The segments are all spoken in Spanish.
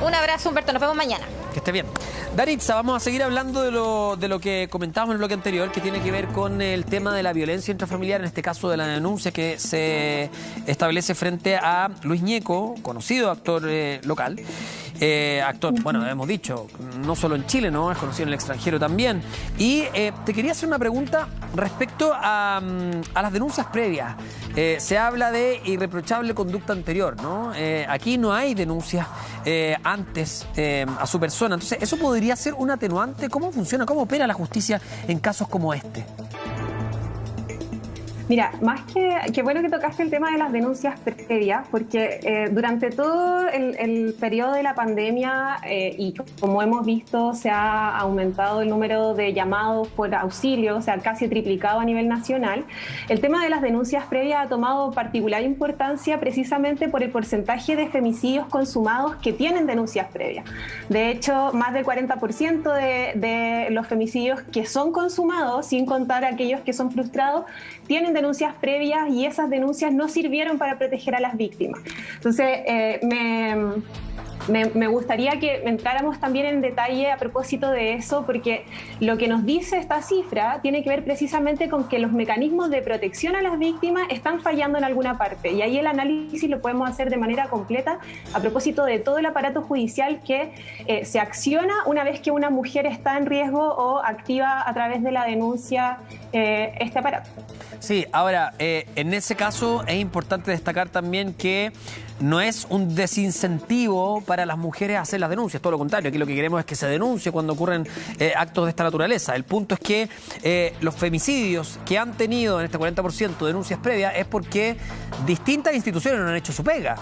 Un abrazo, Humberto, nos vemos mañana. Que esté bien. Daritza, vamos a seguir hablando de lo que comentábamos en el bloque anterior, que tiene que ver con el tema de la violencia intrafamiliar, en este caso de la denuncia que se establece frente a Luis Ñeco, conocido actor local. Actor, bueno, hemos dicho, no solo en Chile, ¿no? Es conocido en el extranjero también. Y te quería hacer una pregunta respecto a las denuncias previas. Se habla de irreprochable conducta anterior, ¿no? Aquí no hay denuncias antes a su persona. Entonces, ¿eso podría ser un atenuante? ¿Cómo funciona? ¿Cómo opera la justicia en casos como este? Mira, más que bueno que tocaste el tema de las denuncias previas, porque durante todo el periodo de la pandemia y como hemos visto se ha aumentado el número de llamados por auxilio, o sea, casi triplicado a nivel nacional, el tema de las denuncias previas ha tomado particular importancia precisamente por el porcentaje de femicidios consumados que tienen denuncias previas. De hecho, más del 40% de los femicidios que son consumados, sin contar aquellos que son frustrados, tienen denuncias previas y esas denuncias no sirvieron para proteger a las víctimas. Entonces, me gustaría que entráramos también en detalle a propósito de eso, porque lo que nos dice esta cifra tiene que ver precisamente con que los mecanismos de protección a las víctimas están fallando en alguna parte, y ahí el análisis lo podemos hacer de manera completa a propósito de todo el aparato judicial que se acciona una vez que una mujer está en riesgo o activa a través de la denuncia este aparato. Sí, ahora, en ese caso es importante destacar también que no es un desincentivo para las mujeres hacer las denuncias, todo lo contrario, aquí lo que queremos es que se denuncie cuando ocurren actos de esta naturaleza. El punto es que los femicidios que han tenido en este 40% denuncias previas es porque distintas instituciones no han hecho su pega.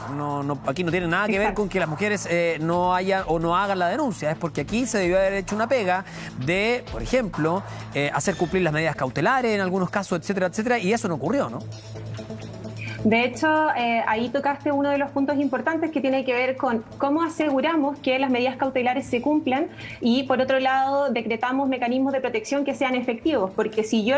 Aquí no tiene nada que ver con que las mujeres no hayan o no hagan la denuncia, es porque aquí se debió haber hecho una pega de, por ejemplo, hacer cumplir las medidas cautelares en algunos casos, etcétera, etcétera, y eso no ocurrió, ¿no? De hecho, ahí tocaste uno de los puntos importantes que tiene que ver con cómo aseguramos que las medidas cautelares se cumplan y, por otro lado, decretamos mecanismos de protección que sean efectivos. Porque si yo,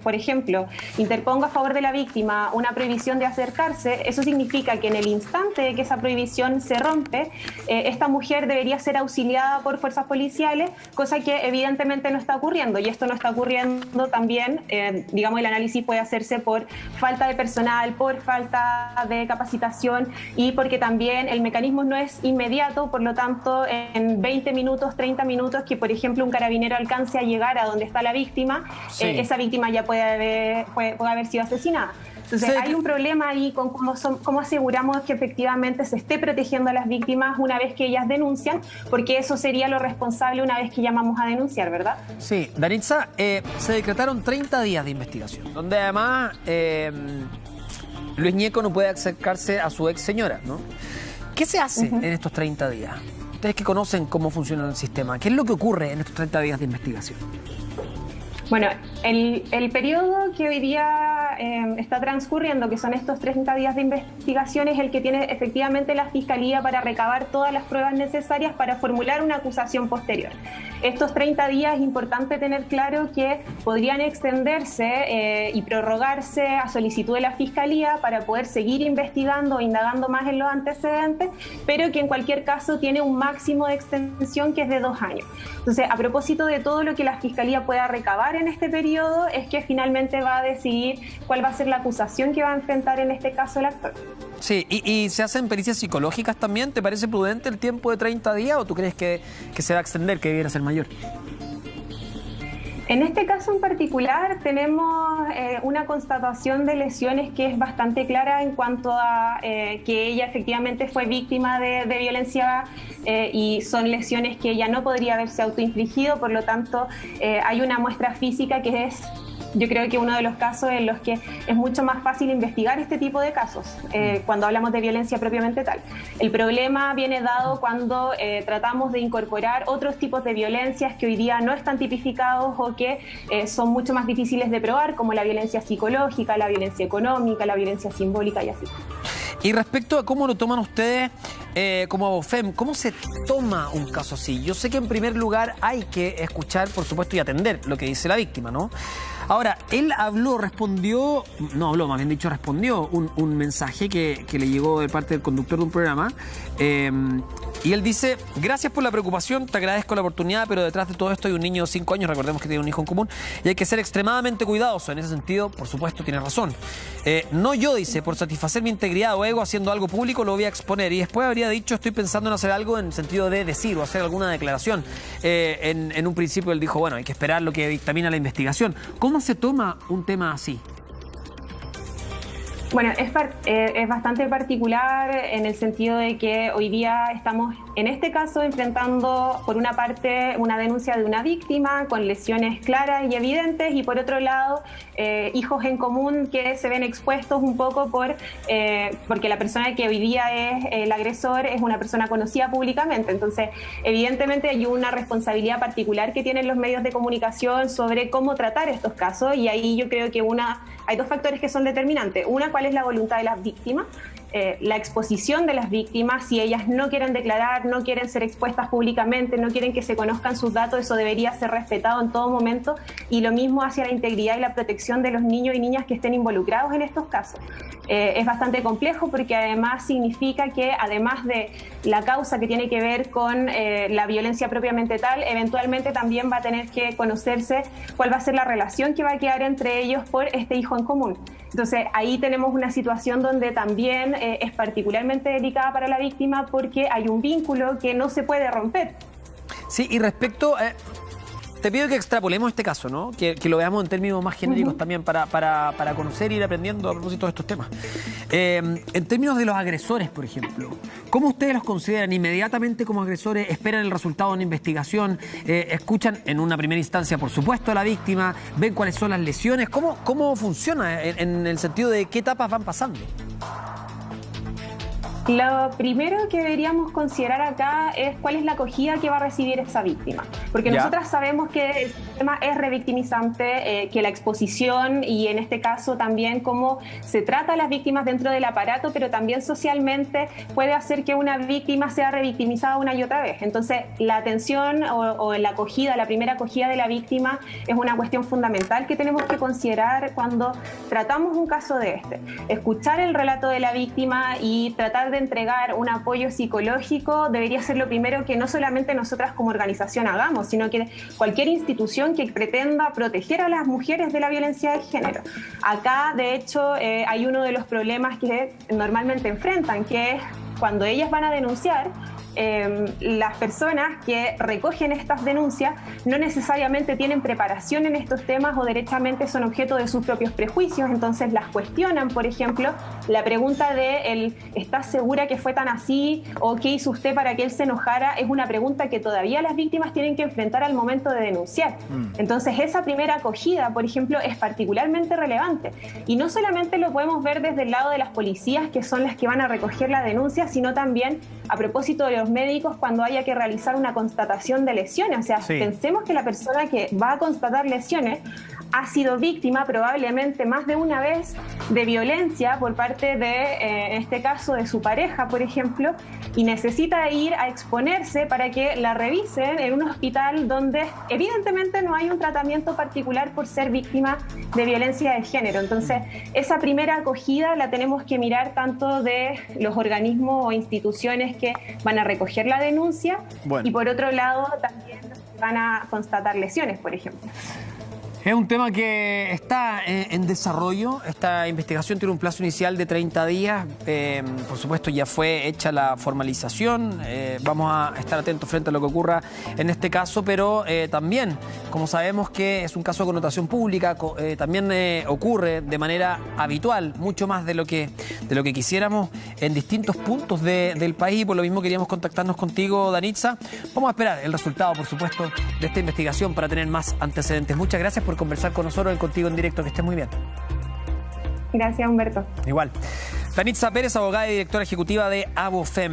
por ejemplo, interpongo a favor de la víctima una prohibición de acercarse, eso significa que en el instante de que esa prohibición se rompe, esta mujer debería ser auxiliada por fuerzas policiales, cosa que evidentemente no está ocurriendo. Y esto no está ocurriendo también, digamos, el análisis puede hacerse por falta de personal, por falta de capacitación y porque también el mecanismo no es inmediato, por lo tanto en 20 minutos, 30 minutos que por ejemplo un carabinero alcance a llegar a donde está la víctima, sí, esa víctima ya puede haber sido asesinada. Entonces hay un problema ahí con cómo aseguramos que efectivamente se esté protegiendo a las víctimas una vez que ellas denuncian, porque eso sería lo responsable una vez que llamamos a denunciar, ¿verdad? Sí, Daritza, se decretaron 30 días de investigación, donde además Luis Ñeco no puede acercarse a su ex señora, ¿no? ¿Qué se hace en estos 30 días? Ustedes que conocen cómo funciona el sistema, ¿qué es lo que ocurre en estos 30 días de investigación? Bueno, el periodo que hoy día está transcurriendo, que son estos 30 días de investigación, es el que tiene efectivamente la Fiscalía para recabar todas las pruebas necesarias para formular una acusación posterior. Estos 30 días es importante tener claro que podrían extenderse y prorrogarse a solicitud de la Fiscalía para poder seguir investigando o indagando más en los antecedentes, pero que en cualquier caso tiene un máximo de extensión que es de 2 años. Entonces, a propósito de todo lo que la Fiscalía pueda recabar en este periodo, es que finalmente va a decidir cuál va a ser la acusación que va a enfrentar en este caso el actor. Sí, y se hacen pericias psicológicas también. ¿Te parece prudente el tiempo de 30 días o tú crees que se va a extender, que debiera ser mayor? En este caso en particular tenemos una constatación de lesiones que es bastante clara en cuanto a que ella efectivamente fue víctima de violencia y son lesiones que ella no podría haberse autoinfligido, por lo tanto hay una muestra física que es, yo creo que uno de los casos en los que es mucho más fácil investigar este tipo de casos, cuando hablamos de violencia propiamente tal. El problema viene dado cuando tratamos de incorporar otros tipos de violencias que hoy día no están tipificados o que son mucho más difíciles de probar, como la violencia psicológica, la violencia económica, la violencia simbólica y así. Y respecto a cómo lo toman ustedes como Abofem, ¿cómo se toma un caso así? Yo sé que en primer lugar hay que escuchar, por supuesto, y atender lo que dice la víctima, ¿no? Ahora, él respondió un mensaje que le llegó de parte del conductor de un programa. Y él dice: gracias por la preocupación, te agradezco la oportunidad, pero detrás de todo esto hay un niño de 5 años, recordemos que tiene un hijo en común, y hay que ser extremadamente cuidadoso. En ese sentido, por supuesto, tiene razón. No yo, dice, por satisfacer mi integridad o ego haciendo algo público lo voy a exponer. Y después habría dicho: estoy pensando en hacer algo en el sentido de decir o hacer alguna declaración. En un principio él dijo: bueno, hay que esperar lo que dictamina la investigación. ¿Cómo se toma un tema así? Bueno, es bastante particular en el sentido de que hoy día estamos, en este caso, enfrentando, por una parte, una denuncia de una víctima con lesiones claras y evidentes, y por otro lado, hijos en común que se ven expuestos un poco porque la persona que hoy día es el agresor es una persona conocida públicamente. Entonces, evidentemente hay una responsabilidad particular que tienen los medios de comunicación sobre cómo tratar estos casos, y ahí yo creo que hay dos factores que son determinantes. Una, cuál es la voluntad de las víctimas, la exposición de las víctimas. Si ellas no quieren declarar, no quieren ser expuestas públicamente, no quieren que se conozcan sus datos, eso debería ser respetado en todo momento, y lo mismo hacia la integridad y la protección de los niños y niñas que estén involucrados en estos casos. Es bastante complejo porque además significa que, además de la causa que tiene que ver con la violencia propiamente tal, eventualmente también va a tener que conocerse cuál va a ser la relación que va a quedar entre ellos por este hijo en común. Entonces, ahí tenemos una situación donde también es particularmente delicada para la víctima porque hay un vínculo que no se puede romper. Sí, y respecto... te pido que extrapolemos este caso, ¿no? Que lo veamos en términos más genéricos también para conocer y ir aprendiendo a propósito de estos temas. En términos de los agresores, por ejemplo, ¿cómo ustedes los consideran inmediatamente como agresores? ¿Esperan el resultado de una investigación? ¿Escuchan en una primera instancia, por supuesto, a la víctima? ¿Ven cuáles son las lesiones? ¿Cómo funciona en el sentido de qué etapas van pasando? Lo primero que deberíamos considerar acá es cuál es la acogida que va a recibir esa víctima. Porque nosotras sabemos que el sistema es revictimizante, que la exposición y en este caso también cómo se trata a las víctimas dentro del aparato, pero también socialmente puede hacer que una víctima sea revictimizada una y otra vez. Entonces, la atención o la acogida, la primera acogida de la víctima es una cuestión fundamental que tenemos que considerar cuando tratamos un caso de este. Escuchar el relato de la víctima y tratar de entregar un apoyo psicológico debería ser lo primero que no solamente nosotras como organización hagamos, sino que cualquier institución que pretenda proteger a las mujeres de la violencia de género. Acá, de hecho, hay uno de los problemas que normalmente enfrentan, que es cuando ellas van a denunciar, las personas que recogen estas denuncias no necesariamente tienen preparación en estos temas o derechamente son objeto de sus propios prejuicios, entonces las cuestionan. Por ejemplo, la pregunta de ¿estás segura que fue tan así? ¿O qué hizo usted para que él se enojara? Es una pregunta que todavía las víctimas tienen que enfrentar al momento de denunciar. Entonces, esa primera acogida, por ejemplo, es particularmente relevante. Y no solamente lo podemos ver desde el lado de las policías, que son las que van a recoger la denuncia, sino también a propósito de los médicos cuando haya que realizar una constatación de lesiones. O sea, pensemos que la persona que va a constatar lesiones ha sido víctima probablemente más de una vez de violencia por parte de, en este caso, de su pareja, por ejemplo, y necesita ir a exponerse para que la revisen en un hospital donde evidentemente no hay un tratamiento particular por ser víctima de violencia de género. Entonces, esa primera acogida la tenemos que mirar tanto de los organismos o instituciones que van a recoger la denuncia y por otro lado también van a constatar lesiones, por ejemplo. Es un tema que está en desarrollo. Esta investigación tiene un plazo inicial de 30 días. Por supuesto, ya fue hecha la formalización. Vamos a estar atentos frente a lo que ocurra en este caso, pero también, como sabemos que es un caso de connotación pública, también ocurre de manera habitual, mucho más de lo que quisiéramos en distintos puntos del país. Por lo mismo queríamos contactarnos contigo, Danitza. Vamos a esperar el resultado, por supuesto, de esta investigación para tener más antecedentes. Muchas gracias por conversar con nosotros en Contigo en Directo. Que estés muy bien. Gracias, Humberto. Igual. Danitza Pérez, abogada y directora ejecutiva de Abofem.